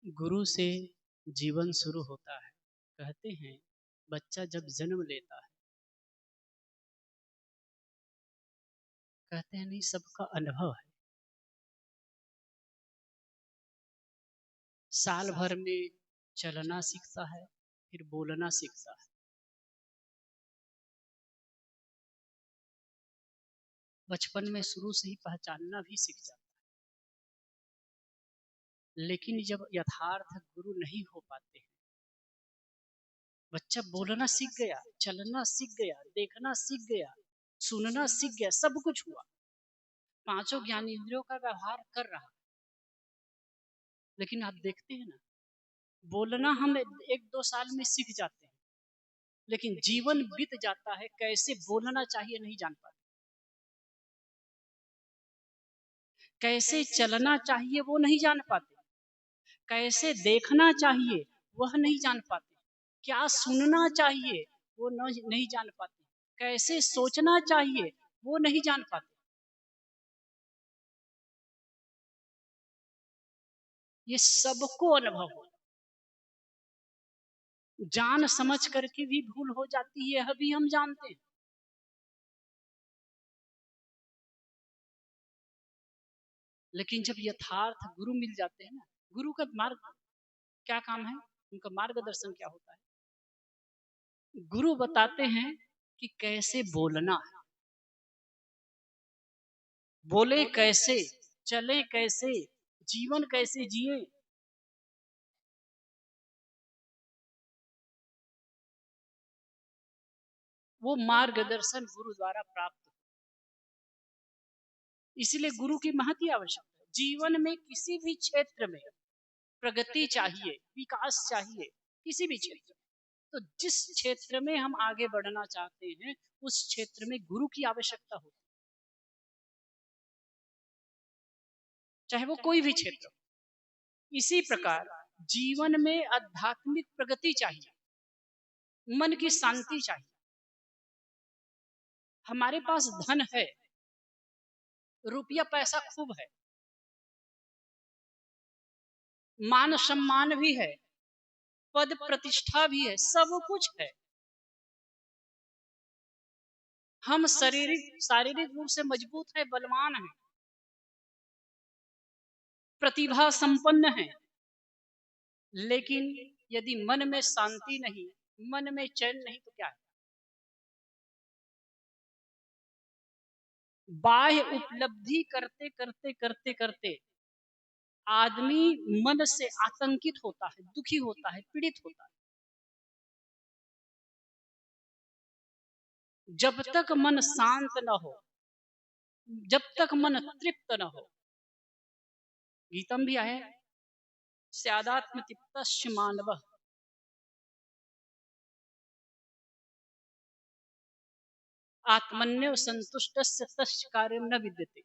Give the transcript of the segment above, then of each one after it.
गुरु से जीवन शुरू होता है। कहते हैं बच्चा जब जन्म लेता है, कहते हैं नहीं, सबका अनुभव है। साल भर में चलना सीखता है, फिर बोलना सीखता है। बचपन में शुरू से ही पहचानना भी सीख जाता है। लेकिन जब यथार्थ गुरु नहीं हो पाते हैं, बच्चा बोलना सीख गया, चलना सीख गया, देखना सीख गया, सुनना सीख गया, सब कुछ हुआ, पांचों ज्ञानेंद्रियों का व्यवहार कर रहा, लेकिन आप देखते हैं ना, बोलना हम 1-2 साल में सीख जाते हैं, लेकिन जीवन बीत जाता है, कैसे बोलना चाहिए नहीं जान पाते, कैसे चलना चाहिए वो नहीं जान पाते, कैसे देखना चाहिए वह नहीं जान पाते, क्या सुनना चाहिए वो नहीं जान पाते, कैसे सोचना चाहिए वो नहीं जान पाते। ये सबको अनुभव हो, जान समझ करके भी भूल हो जाती है, यह भी हम जानते हैं। लेकिन जब यथार्थ गुरु मिल जाते हैं ना, गुरु का मार्ग क्या काम है, उनका मार्गदर्शन क्या होता है, गुरु बताते हैं कि कैसे बोलना है, बोले कैसे, चले कैसे, जीवन कैसे जिए। वो मार्गदर्शन गुरु द्वारा प्राप्त हो। इसलिए गुरु की महती आवश्यकता है। जीवन में किसी भी क्षेत्र में प्रगति चाहिए, विकास चाहिए, किसी भी क्षेत्र में, तो जिस क्षेत्र में हम आगे बढ़ना चाहते हैं उस क्षेत्र में गुरु की आवश्यकता होती है, चाहे वो कोई भी क्षेत्र हो। इसी प्रकार जीवन में आध्यात्मिक प्रगति चाहिए, मन की शांति चाहिए। हमारे पास धन है, रुपया पैसा खूब है, मान सम्मान भी है, पद प्रतिष्ठा भी है, सब कुछ है, हम शारीरिक रूप से मजबूत है, बलवान है, प्रतिभा संपन्न है, लेकिन यदि मन में शांति नहीं, मन में चैन नहीं, तो क्या है। बाह्य उपलब्धि करते करते करते करते आदमी मन से आतंकित होता है, दुखी होता है, पीड़ित होता है। जब तक मन शांत न हो, जब तक मन तृप्त न हो, गीतम भी है, स्यादात्म तृप्तस्य मानवः, आत्मन्यो संतुष्टस्य तस्य कार्यं न विद्यते।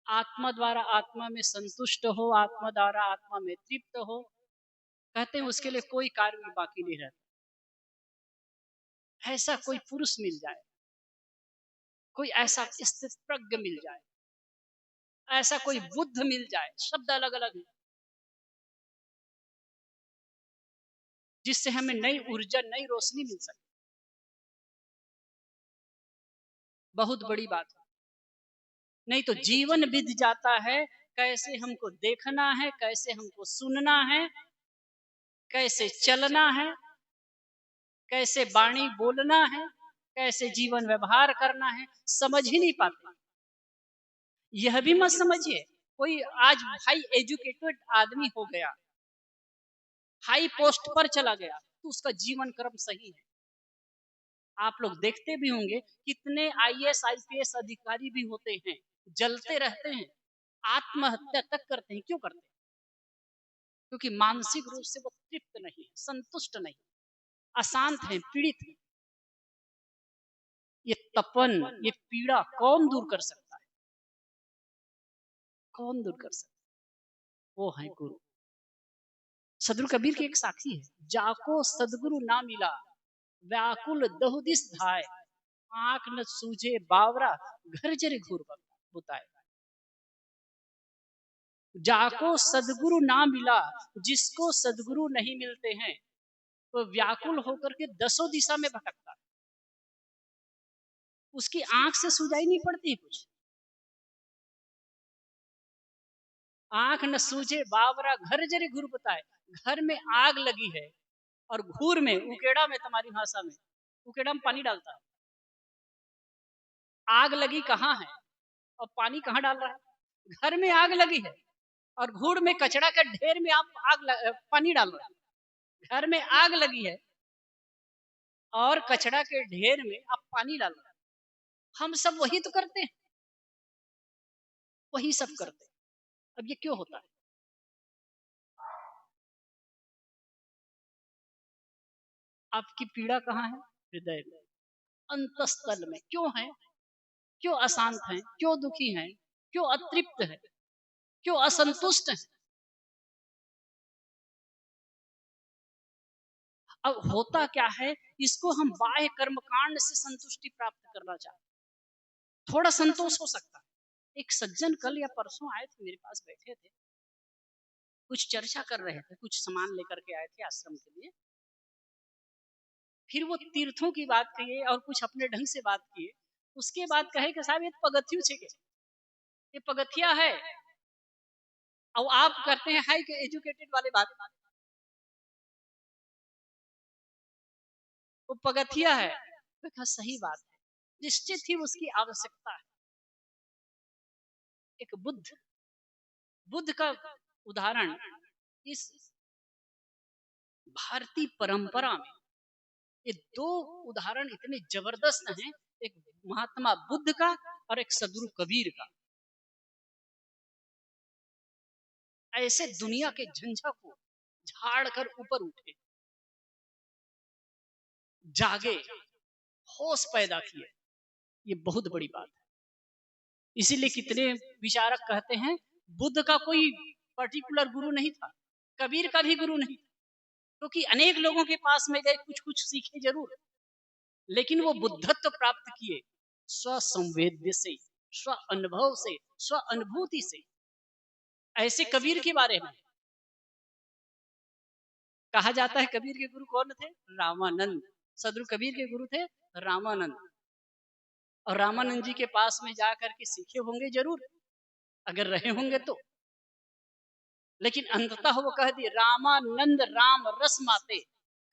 आत्मा द्वारा आत्मा में संतुष्ट हो, आत्मा द्वारा आत्मा में तृप्त हो, कहते हैं उसके लिए कोई कार्य भी बाकी नहीं रहता। ऐसा कोई पुरुष मिल जाए, कोई ऐसा स्थित प्रज्ञ मिल जाए, ऐसा कोई बुद्ध मिल जाए, शब्द अलग अलग है, जिससे हमें नई ऊर्जा, नई रोशनी मिल सके, बहुत बड़ी बात है। नहीं तो जीवन बीत जाता है, कैसे हमको देखना है, कैसे हमको सुनना है, कैसे चलना है, कैसे वाणी बोलना है, कैसे जीवन व्यवहार करना है, समझ ही नहीं पाते। यह भी मत समझिए कोई आज हाई एजुकेटेड आदमी हो गया, हाई पोस्ट पर चला गया, तो उसका जीवन क्रम सही है। आप लोग देखते भी होंगे कितने आईएएस आईपीएस अधिकारी भी होते हैं, जलते रहते हैं, आत्महत्या तक करते हैं। क्यों करते हैं? क्योंकि मानसिक रूप से वो तृप्त नहीं है, संतुष्ट नहीं, अशांत है, पीड़ित है। ये तपन, ये पीड़ा कौन दूर कर सकता है? कौन दूर कर सकता है? वो है गुरु। सदगुरु कबीर की एक साखी है, जाको सदगुरु ना मिला, व्याकुल दहुदिस धाय, आंख न सूझे बावरा, घर जरे घूर बुताए। जाको सदगुरु ना मिला, जिसको सदगुरु नहीं मिलते हैं वो व्याकुल होकर के दसों दिशा में भटकता है। उसकी आंख से सुझाई नहीं पड़ती कुछ। आंख न सूझे बावरा घर जरे घूर बताए। घर में आग लगी है और घूर में, उकेड़ा में, तुम्हारी भाषा में, उकेड़ा में पानी डालता है। आग लगी कहाँ है और पानी कहाँ डाल रहा है? घर में आग लगी है और घूर में कचरा के ढेर में आप पानी डाल रहे हैं। घर में आग लगी है और कचरा के ढेर में आप पानी डाल रहे हैं। हम सब वही तो करते हैं, वही सब करते हैं। अब ये क्यों होता है? आपकी पीड़ा कहाँ है? हृदय में, अंतस्थल में। क्यों है? क्यों अशांत हैं? क्यों दुखी हैं? क्यों अतृप्त है? क्यों असंतुष्ट है? अब होता क्या है, इसको हम बाह्य कर्म कांड से संतुष्टि प्राप्त करना चाहते हैं। थोड़ा संतोष हो सकता है। एक सज्जन कल या परसों आए थे, मेरे पास बैठे थे, कुछ चर्चा कर रहे थे, कुछ सामान लेकर के आए थे आश्रम के लिए। फिर वो तीर्थों की बात किए और कुछ अपने ढंग से बात किए। उसके बाद कहे कि साहब ये पगथियों छे के, ये पगथिया है। और आप करते हैं हाई के एजुकेटेड वाले बात, वो पगथिया है। मैं कहा सही बात है, निश्चित ही उसकी आवश्यकता है। एक बुद्ध, बुद्ध का उदाहरण इस भारतीय परंपरा में, ये दो उदाहरण इतने जबरदस्त हैं, एक महात्मा बुद्ध का और एक सदगुरु कबीर का। ऐसे दुनिया के झंझा को झाड़ कर ऊपर उठे, जागे, होश पैदा किए। ये बहुत बड़ी बात है। इसीलिए कितने विचारक कहते हैं बुद्ध का कोई पर्टिकुलर गुरु नहीं था, कबीर का भी गुरु नहीं था, क्योंकि अनेक लोगों के पास में गए, कुछ कुछ सीखे जरूर, लेकिन वो बुद्धत्व प्राप्त किए स्व संवेद्य से, स्व अनुभव से, स्व अनुभूति से। ऐसे कबीर के बारे में कहा जाता है, कबीर के गुरु कौन थे? रामानंद। सदगुरु कबीर के गुरु थे रामानंद। और रामानंद जी के पास में जाकर के सीखे होंगे जरूर, अगर रहे होंगे तो। लेकिन अंततः वो कह दिए रामानंद राम रस माते,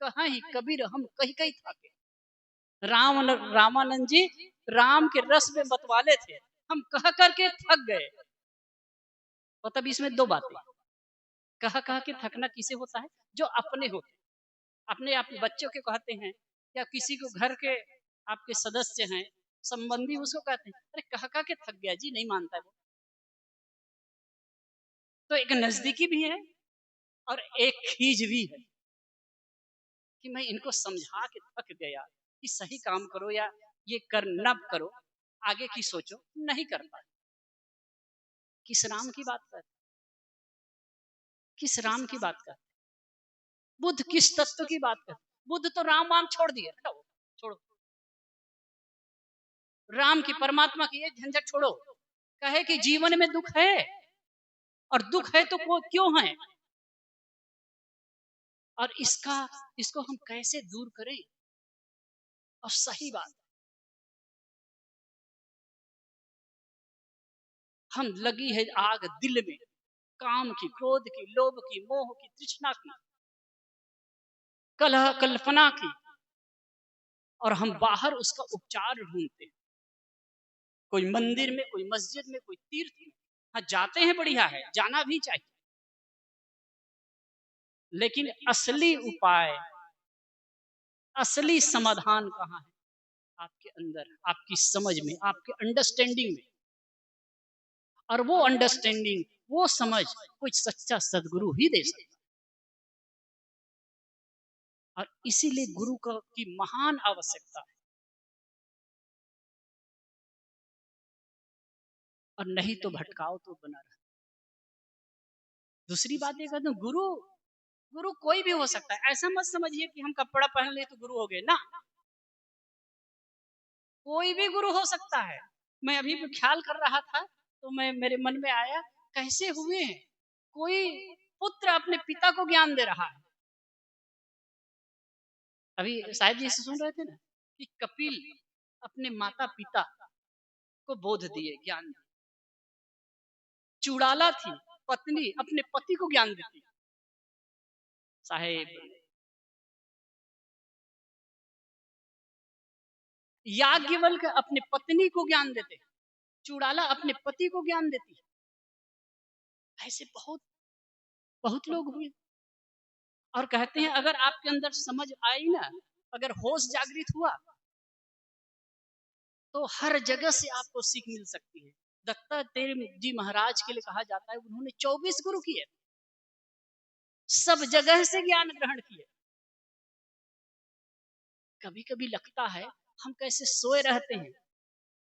कहा ही कबीर हम कहीं कहीं थाके। रामानंद जी राम के रस में मतवाले थे, हम कह करके थक गए। और तब इसमें दो बातें, कह के थकना किसे होता है? जो अपने होते, अपने आप बच्चों के कहते हैं, या किसी को घर के आपके सदस्य हैं, संबंधी, उसको कहते हैं अरे कह के थक गया जी, नहीं मानता है वो। तो एक नजदीकी भी है और एक खीज भी है कि मैं इनको समझा के थक गया कि सही काम करो या ये कर न करो, आगे की सोचो, नहीं कर पाए। किस राम की बात कर, किस राम की बात कर, बुद्ध किस तत्व की बात कर? बुद्ध तो राम वाम छोड़ दिए, हटाओ, छोड़ो राम की, परमात्मा की ये झंझट छोड़ो। कहे कि जीवन में दुख है, और दुख है तो क्यों है, और इसको हम कैसे दूर करें। और सही बात, हम लगी है आग दिल में, काम की, क्रोध की, लोभ की, मोह की, तृष्णा की, कलह कल्पना की, और हम बाहर उसका उपचार ढूंढते हैं। कोई मंदिर में, कोई मस्जिद में, कोई तीर्थ में। हाँ जाते हैं, बढ़िया है, जाना भी चाहिए, लेकिन असली उपाय, असली समाधान कहाँ है? आपके अंदर, आपकी समझ में, आपके अंडरस्टैंडिंग में। और वो अंडरस्टैंडिंग, वो समझ कोई सच्चा सदगुरु ही दे सकता। और इसीलिए गुरु की महान आवश्यकता है। और नहीं तो भटकाव तो बना रहा। दूसरी बात ये कहते हैं, गुरु, गुरु कोई भी हो सकता है। ऐसा मत समझिए कि हम कपड़ा पहन ले तो गुरु हो गए ना, कोई भी गुरु हो सकता है। मैं अभी भी ख्याल कर रहा था तो मैं, मेरे मन में आया कैसे हुए हैं कोई पुत्र अपने पिता को ज्ञान दे रहा है। अभी शायद जी से सुन रहे थे ना कि कपिल अपने माता पिता को बोध दिए, ज्ञान दिए। चुड़ाला थी पत्नी अपने पति को ज्ञान देती। साहेब याज्ञवल्क्य अपने पत्नी को ज्ञान देते, चुड़ाला अपने पति को ज्ञान देती। ऐसे बहुत बहुत लोग हुए और कहते हैं अगर आपके अंदर समझ आई ना, अगर होश जागृत हुआ तो हर जगह से आपको सीख मिल सकती है। दत्तात्रेय जी महाराज के लिए कहा जाता है उन्होंने 24 गुरु किए, सब जगह से ज्ञान ग्रहण किए। कभी कभी लगता है हम कैसे सोए रहते हैं,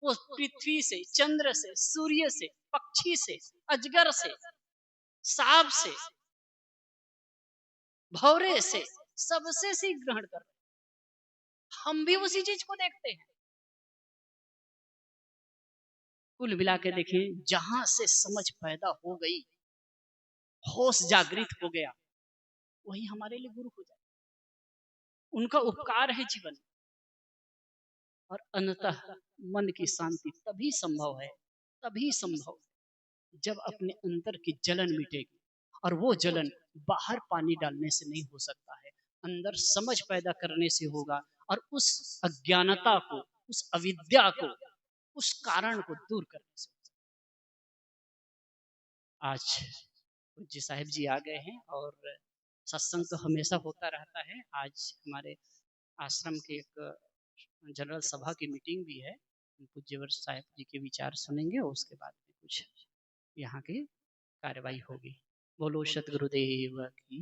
वो पृथ्वी से, चंद्र से, सूर्य से, पक्षी से, अजगर से, सांप से, भौरे से, सबसे सीख ग्रहण कर रहे। हम भी उसी चीज को देखते हैं। कुल मिला के देखें, जहां से समझ पैदा हो गई, होश जागृत हो गया, वही हमारे लिए गुरु हो जाए। उनका उपकार है जीवन। और अंततः मन की शांति तभी संभव है, तभी संभव जब अपने अंतर की जलन मिटेगी। और वो जलन बाहर पानी डालने से नहीं हो सकता है, अंदर समझ पैदा करने से होगा। और उस अज्ञानता को, उस अविद्या को, उस कारण को दूर करने से। आज पूज्य साहिब जी आ गए हैं और सत्संग तो हमेशा होता रहता है। आज हमारे आश्रम के एक जनरल सभा की मीटिंग भी है, पूज्यवर साहिब जी के विचार सुनेंगे और उसके बाद में कुछ यहाँ की कार्यवाही होगी। बोलो सतगुरुदेव की।